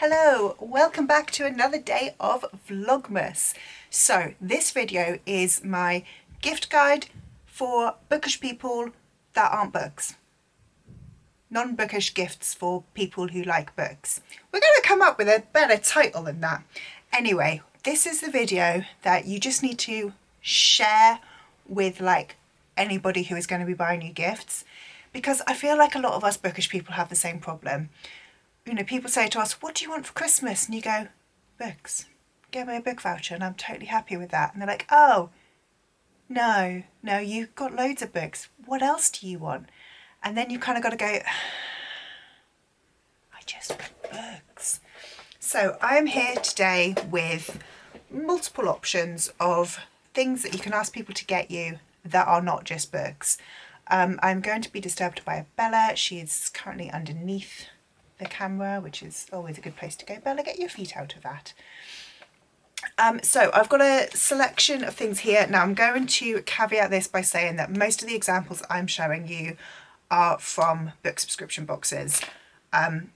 Hello, welcome back to another day of Vlogmas. So this video is my gift guide for bookish people that aren't books. Non-bookish gifts for people who like books. We're going to come up with a better title than that. Anyway, this is the video that you just need to share with anybody who is going to be buying you gifts, because I feel like a lot of us bookish people have the same problem. You know, people say to us, what do you want for Christmas? And you go, books. Get me a book voucher and I'm totally happy with that. And they're like, oh, no, you've got loads of books. What else do you want? And then you kind of got to go, I just want books. So I'm here today with multiple options of things that you can ask people to get you that are not just books. I'm going to be disturbed by Bella. She is currently underneath the camera, which is always a good place to go. Bella, get your feet out of that. So I've got a selection of things here. Now I'm going to caveat this by saying that most of the examples I'm showing you are from book subscription boxes,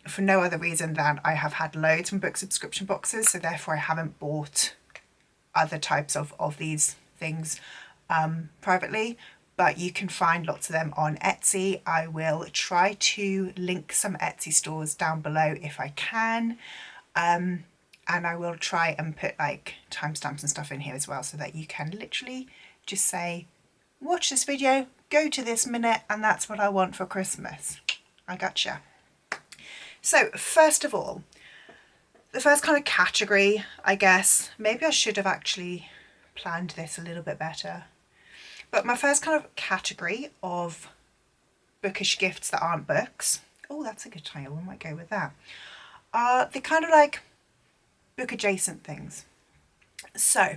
for no other reason than I have had loads from book subscription boxes, so therefore I haven't bought other types of these things privately. But you can find lots of them on Etsy. I will try to link some Etsy stores down below if I can. And I will try and put timestamps and stuff in here as well, so that you can literally just say, watch this video, go to this minute, and that's what I want for Christmas. I gotcha. So first of all, the first kind of category, I guess, maybe I should have actually planned this a little bit better. But my first kind of category of bookish gifts that aren't books, oh, that's a good title, we might go with that, are the kind of book adjacent things. So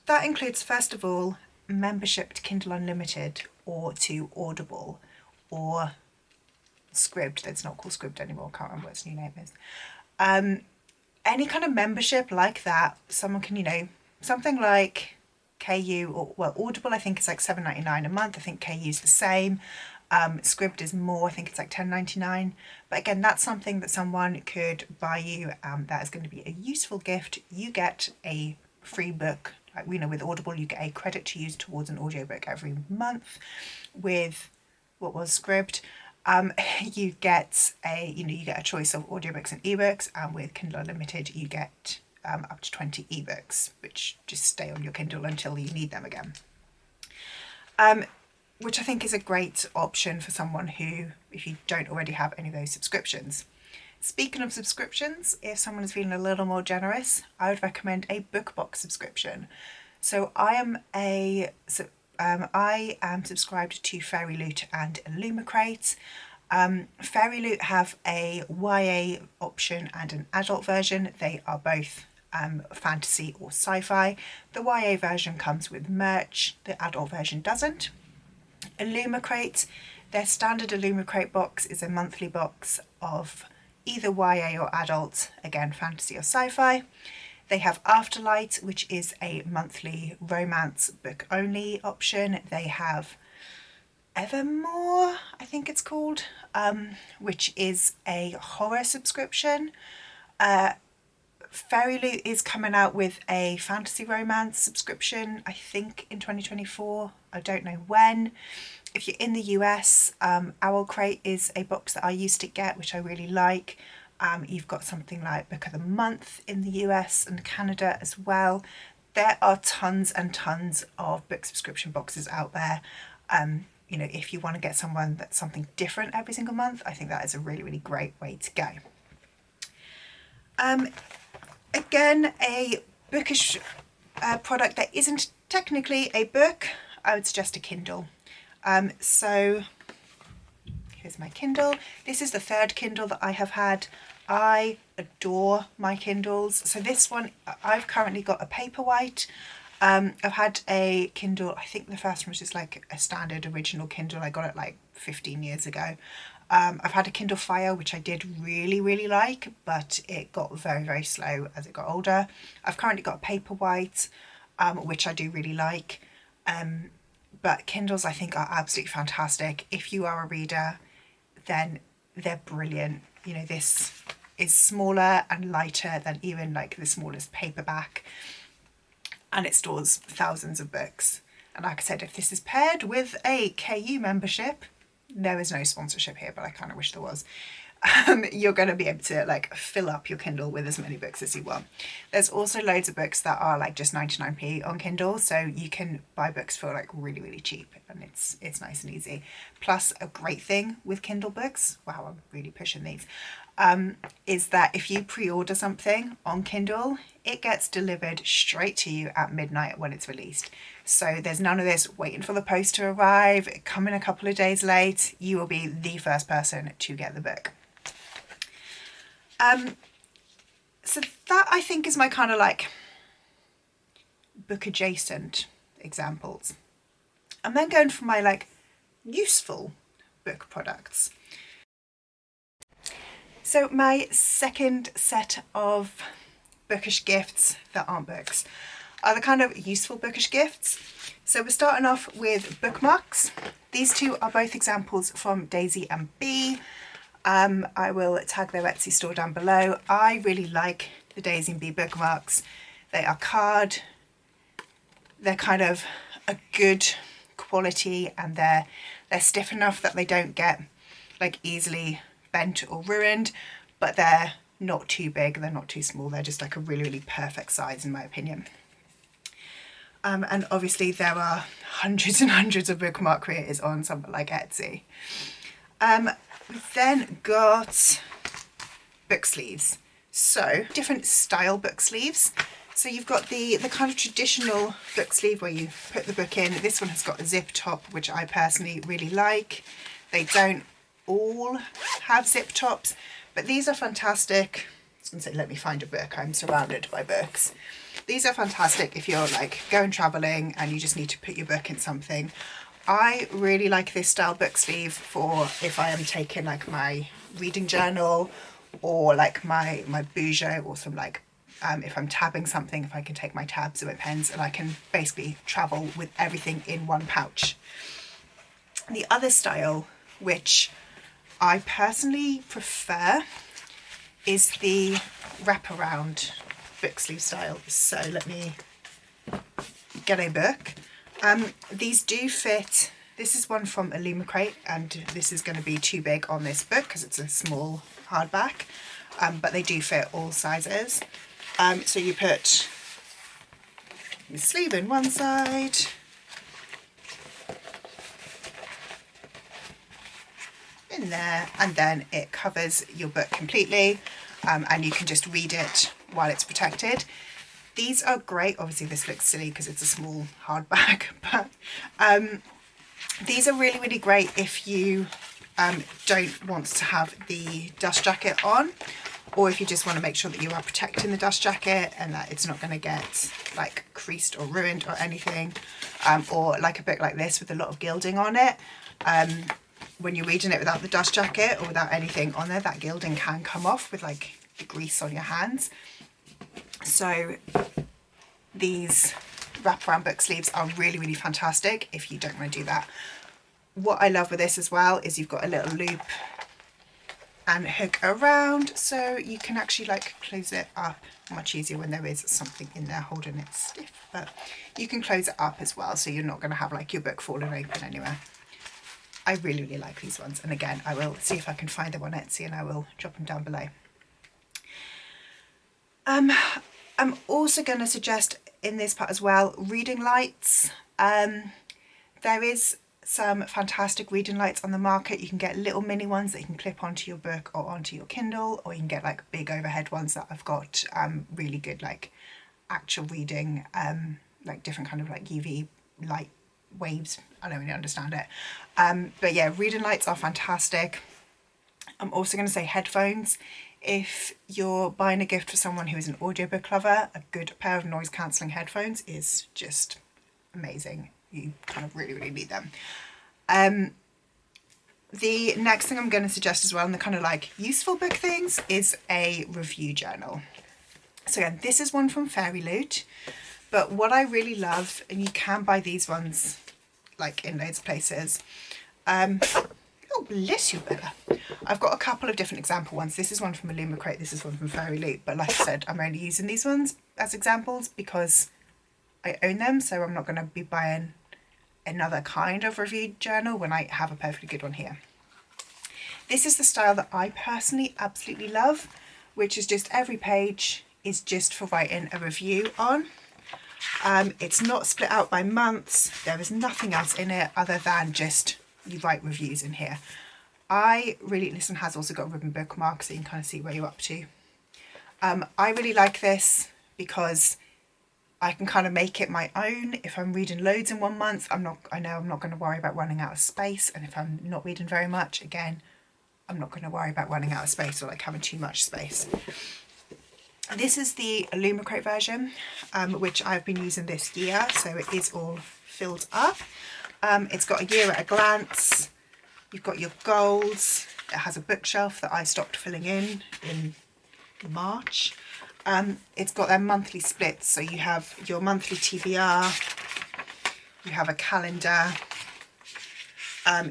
that includes, first of all, membership to Kindle Unlimited or to Audible or Scribd. That's not called Scribd anymore, I can't remember what its new name is. Any kind of membership like that, someone can, something like KU, or well, Audible I think is $7.99 a month. I think KU is the same. Scribd is more, I think it's $10.99. But again, that's something that someone could buy you. That is going to be a useful gift. You get a free book. With Audible, you get a credit to use towards an audiobook every month. With what was Scribd, you get a choice of audiobooks and ebooks, and with Kindle Unlimited, you get up to 20 ebooks, which just stay on your Kindle until you need them again. Which I think is a great option for someone who, if you don't already have any of those subscriptions. Speaking of subscriptions, if someone is feeling a little more generous, I would recommend a BookBox subscription. So I am subscribed to Fairy Loot and Illumicrate. Fairy Loot have a YA option and an adult version. They are both fantasy or sci-fi. The YA version comes with merch, the adult version doesn't. Illumicrate, their standard Illumicrate box is a monthly box of either YA or adult, again fantasy or sci-fi. They have Afterlight, which is a monthly romance book only option. They have Evermore, I think it's called, which is a horror subscription. Fairy Loot is coming out with a fantasy romance subscription, I think in 2024. I don't know when. If you're in the US, Owl Crate is a box that I used to get, which I really like. You've got something like Book of the Month in the US and Canada as well. There are tons and tons of book subscription boxes out there. If you want to get someone that's something different every single month, I think that is a really, really great way to go. Again, a bookish product that isn't technically a book, I would suggest a Kindle. So here's my Kindle. This is the third Kindle that I have had. I adore my Kindles. So this one, I've currently got a Paperwhite. I've had a Kindle, I think the first one was just a standard original Kindle. I got it 15 years ago. I've had a Kindle Fire, which I did really, really like, but it got very, very slow as it got older. I've currently got a Paperwhite, which I do really like. But Kindles I think are absolutely fantastic. If you are a reader, then they're brilliant. This is smaller and lighter than even like the smallest paperback, and it stores thousands of books. And like I said, if this is paired with a KU membership, there is no sponsorship here, but I kind of wish there was. You're going to be able to like fill up your Kindle with as many books as you want. There's also loads of books that are like just 99p on Kindle, so you can buy books for like really, really cheap, and it's nice and easy. Plus, a great thing with Kindle books, wow, I'm really pushing these, is that if you pre-order something on Kindle, it gets delivered straight to you at midnight when it's released. So there's none of this waiting for the post to arrive, coming a couple of days late. You will be the first person to get the book. So that I think is my kind of like book adjacent examples. I'm then going for my like useful book products. So my second set of bookish gifts that aren't books are the kind of useful bookish gifts. So we're starting off with Bookmarks. These two are both examples from Daisy and Bee. I will tag their Etsy store down below. I really like the Daisy and Bee bookmarks. They are card, they're kind of a good quality, and they're stiff enough that they don't get like easily bent or ruined, but they're not too big, they're not too small, they're just like a really, really perfect size in my opinion. And obviously there are hundreds and hundreds of bookmark creators on something like Etsy. We've then got book sleeves. So different style book sleeves. So you've got the kind of traditional book sleeve where you put the book in. This one has got a zip top, which I personally really like. They don't all have zip tops, but these are fantastic. I was going to say, let me find a book. I'm surrounded by books. These are fantastic if you're like going traveling and you just need to put your book in something. I really like this style book sleeve for if I am taking like my reading journal or like my Bouger, or some like if I'm tabbing something, if I can take my tabs or my pens, and I can basically travel with everything in one pouch. The other style, which I personally prefer, is the wraparound book sleeve style. So let me get a book. These do fit. This is one from Illumicrate, and this is going to be too big on this book because it's a small hardback, but they do fit all sizes. So you put your sleeve in one side, in there, and then it covers your book completely, and you can just read it while it's protected. These are great. Obviously this looks silly because it's a small hardback, but these are really, really great if you don't want to have the dust jacket on, or if you just want to make sure that you are protecting the dust jacket and that it's not going to get like creased or ruined or anything, or like a book like this with a lot of gilding on it. When you're reading it without the dust jacket or without anything on there, that gilding can come off with like the grease on your hands. So these wraparound book sleeves are really, really fantastic if you don't want to do that. What I love with this as well is you've got a little loop and hook around, so you can actually like close it up much easier when there is something in there holding it stiff, but you can close it up as well, so you're not going to have like your book falling open anywhere. I really, really like these ones, and again I will see if I can find them on Etsy and I will drop them down below. I'm also going to suggest in this part as well reading lights. There is some fantastic reading lights on the market. You can get little mini ones that you can clip onto your book or onto your Kindle, or you can get like big overhead ones that I've got really good like actual reading, like different kind of like UV light waves. I don't really understand it, but yeah, reading lights are fantastic. I'm also going to say headphones. If you're buying a gift for someone who is an audiobook lover, a good pair of noise cancelling headphones is just amazing. You kind of really, really need them. The next thing I'm going to suggest as well, and the kind of like useful book things, is a review journal. So again, this is one from Fairy Loot, but what I really love, and you can buy these ones like in loads of places. Oh, bless you, Bella. I've got a couple of different example ones. This is one from Illumicrate, this is one from Fairy Loot, but like I said, I'm only using these ones as examples because I own them, so I'm not going to be buying another kind of review journal when I have a perfectly good one here. This is the style that I personally absolutely love, which is just every page is just for writing a review on. It's not split out by months. There is nothing else in it other than just you write reviews in here. This one has also got a ribbon bookmark, so you can kind of see where you're up to. I really like this because I can kind of make it my own. If I'm reading loads in 1 month, I know I'm not going to worry about running out of space. And if I'm not reading very much, again, I'm not going to worry about running out of space or like having too much space. This is the Illumicrate version, which I've been using this year, so it is all filled up. It's got a year at a glance. You've got your goals. It has a bookshelf that I stopped filling in March. It's got their monthly splits, so you have your monthly TBR, you have a calendar,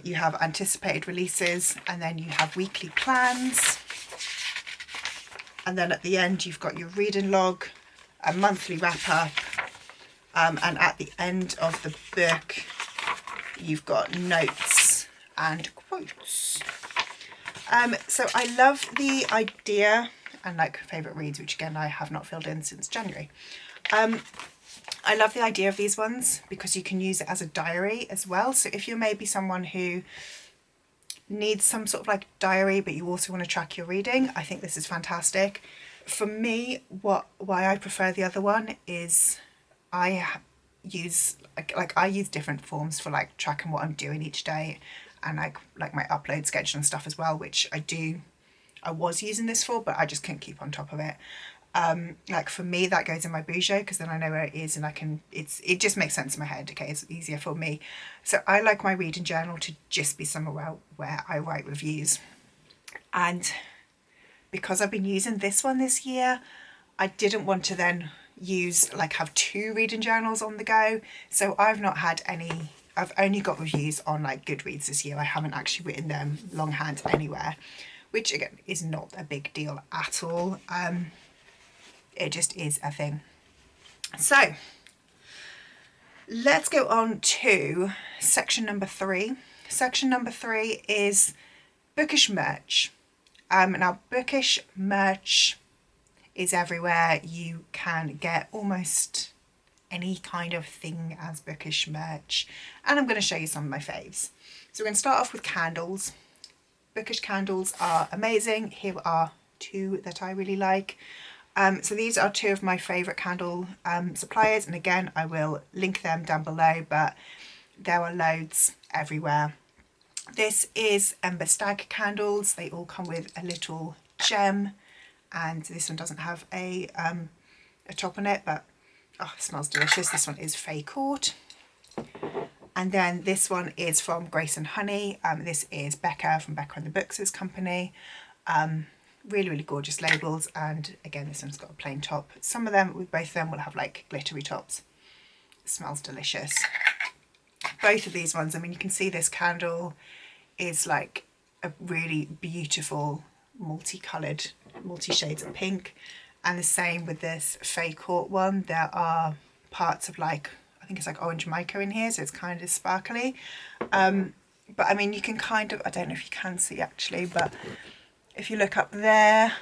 you have anticipated releases, and then you have weekly plans. And then at the end, you've got your reading log, a monthly wrap up, and at the end of the book, you've got notes and quotes. So I love the idea, and like favourite reads, which again I have not filled in since January. I love the idea of these ones because you can use it as a diary as well. So if you're maybe someone who needs some sort of like diary, but you also want to track your reading, I think this is fantastic. For me, why I prefer the other one is I use different forms for like tracking what I'm doing each day, and like my upload schedule and stuff as well, which I was using this for, but I just couldn't keep on top of it. Like for me, that goes in my Bouger because then I know where it is and it just makes sense in my head. Okay, it's easier for me. So I like my reading journal to just be somewhere where I write reviews. And because I've been using this one this year, I didn't want to then have 2 reading journals on the go. So I've only got reviews on like Goodreads this year. I haven't actually written them longhand anywhere, which again is not a big deal at all. It just is a thing. So let's go on to section number 3. Section number 3 is Bookish merch. Now Bookish merch is everywhere. You can get almost any kind of thing as Bookish merch, and I'm going to show you some of my faves. So we're going to start off with candles. Bookish candles are amazing. Here are 2 that I really like. So these are 2 of my favourite candle suppliers, and again I will link them down below, but there are loads everywhere. This is Ember Stag candles. They all come with a little gem, and this one doesn't have a top on it, but oh, it smells delicious. This one is Fay Court. And then this one is from Grace and Honey. This is Becca from Becca and the Books' company. Really, really gorgeous labels, and again this one's got a plain top. Some of them, both of them will have like glittery tops. It smells delicious. Both of these ones, I mean, you can see this candle is like a really beautiful multicoloured, multi-shades of pink, and the same with this Fay Court one. There are parts of like, I think it's like orange mica in here, so it's kind of sparkly. But I mean, you can kind of, I don't know if you can see actually, but if you look up there,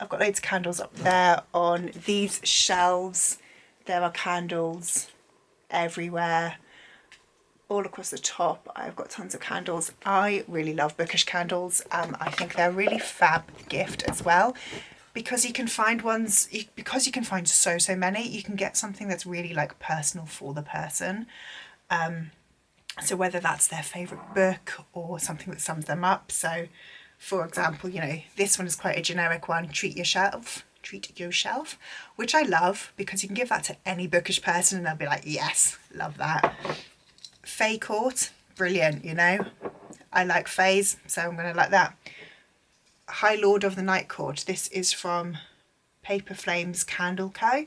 I've got loads of candles up there on these shelves. There are candles everywhere, all across the top. I've got tons of candles. I really love Bookish candles. I think they're a really fab gift as well, because you can find ones, because you can find so many, you can get something that's really like personal for the person. So whether that's their favourite book or something that sums them up. So for example, you know, this one is quite a generic one, treat yourself, which I love because you can give that to any bookish person and they'll be like, yes, love that. Fay Court, brilliant, you know, I like fays, so I'm going to like that. High Lord of the Night Court, this is from Paper Flames Candle Co.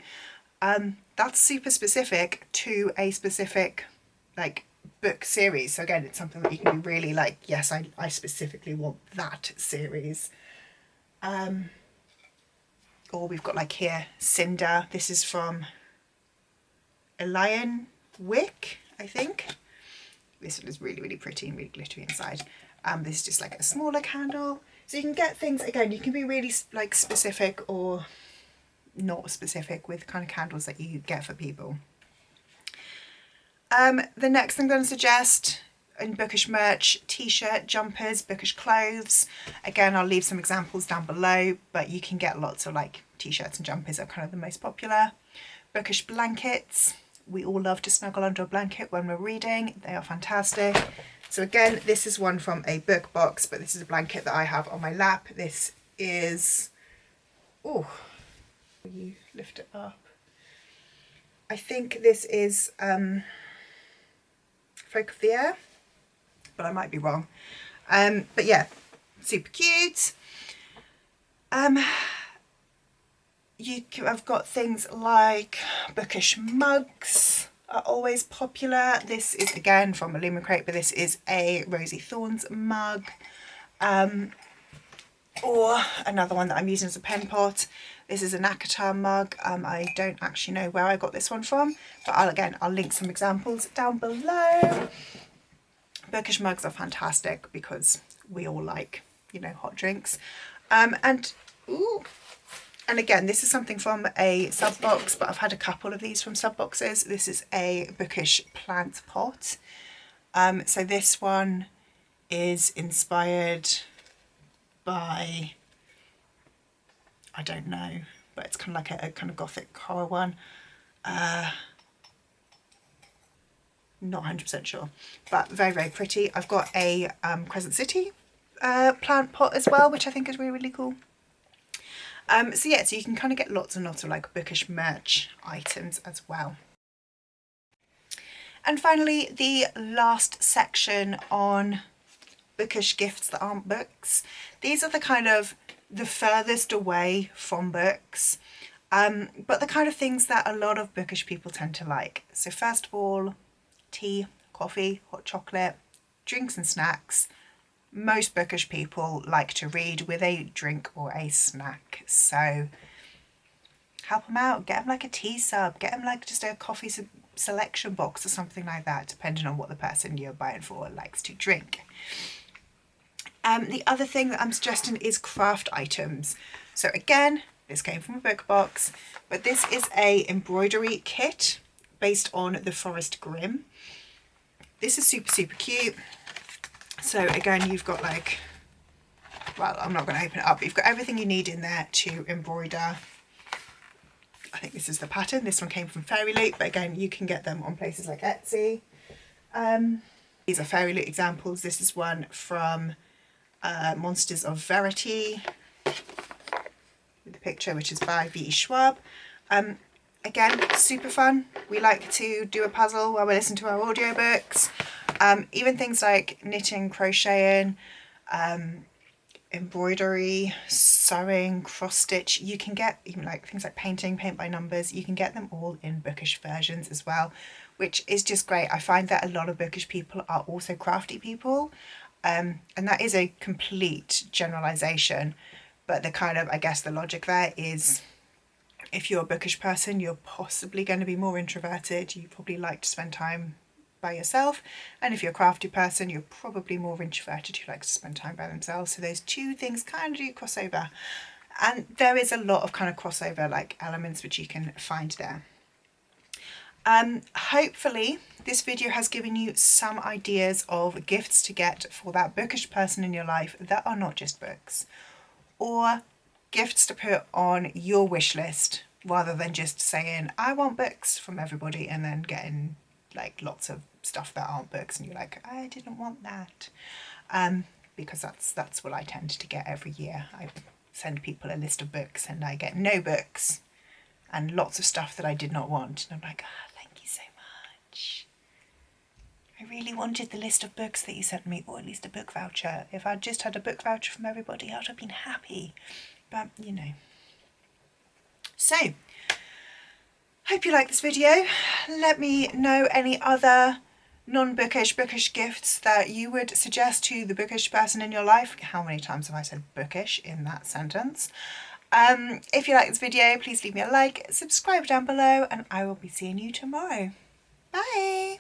That's super specific to a specific like book series. So again, it's something that you can be really like, yes, I specifically want that series. Or we've got like here, Cinder. This is from a Lion Wick, I think. This one is really, really pretty and really glittery inside. This is just like a smaller candle. So you can get things, again, you can be really like specific or not specific with kind of candles that you get for people. The next thing I'm going to suggest in Bookish merch, t-shirt, jumpers, Bookish clothes. Again, I'll leave some examples down below, but you can get lots of like t-shirts and jumpers are kind of the most popular. Bookish blankets. We all love to snuggle under a blanket when we're reading. They are fantastic. So again, this is one from a book box, but this is a blanket that I have on my lap. This is, oh, you lift it up. I think this is Folk of the Air, but I might be wrong. But yeah, super cute. I've got things like Bookish mugs are always popular. This is again from a Lumen Crate, but this is a Rosie Thorns mug. Or another one that I'm using as a pen pot. This is a Nakatar mug. I don't actually know where I got this one from, but I'll link some examples down below. Bookish mugs are fantastic because we all like, you know, hot drinks. And again, this is something from a sub box, but I've had a couple of these from sub boxes. This is a Bookish plant pot. So this one is inspired by, I don't know, but it's kind of like a kind of gothic horror one. Not 100% sure, but very, very pretty. I've got a Crescent City plant pot as well, which I think is really, really cool. So yeah, so you can kind of get lots and lots of like Bookish merch items as well. And finally, the last section on Bookish gifts that aren't books. These are the kind of the furthest away from books, but the kind of things that a lot of Bookish people tend to like. So first of all, tea, coffee, hot chocolate, drinks and snacks. Most Bookish people like to read with a drink or a snack, so help them out. Get them like a tea sub, get them like just a coffee selection box or something like that, depending on what the person you're buying for likes to drink. The other thing that I'm suggesting is craft items. So again, this came from a book box, but this is a embroidery kit based on the Forest Grimm. This is super, super cute. So again, you've got like, well, I'm not going to open it up, but you've got everything you need in there to embroider. I think this is the pattern. This one came from Fairy Loot, but again, you can get them on places like Etsy. These are Fairy Loot examples. This is one from Monsters of Verity with the picture, which is by V.E. Schwab. Again, super fun. We like to do a puzzle while we listen to our audiobooks. Even things like knitting, crocheting, embroidery, sewing, cross stitch. You can get even like things like painting, paint by numbers. You can get them all in Bookish versions as well, which is just great. I find that a lot of Bookish people are also crafty people, and that is a complete generalization. But the kind of, I guess the logic there is, if you're a Bookish person, you're possibly going to be more introverted. You probably like to spend time by yourself. And if you're a crafty person, you're probably more introverted who likes to spend time by themselves. So those two things kind of do cross over. And there is a lot of kind of crossover like elements which you can find there. Hopefully this video has given you some ideas of gifts to get for that Bookish person in your life that are not just books, or gifts to put on your wish list rather than just saying I want books from everybody and then getting like lots of stuff that aren't books and you're like, I didn't want that. Because that's what I tend to get every year. I send people a list of books and I get no books and lots of stuff that I did not want, and I'm like, thank you so much. I really wanted the list of books that you sent me, or at least a book voucher. If I'd just had a book voucher from everybody, I would have been happy. But, you know. So, hope you like this video. Let me know any other non-bookish, bookish gifts that you would suggest to the bookish person in your life. How many times have I said bookish in that sentence? If you like this video, please leave me a like, subscribe down below, and I will be seeing you tomorrow. Bye!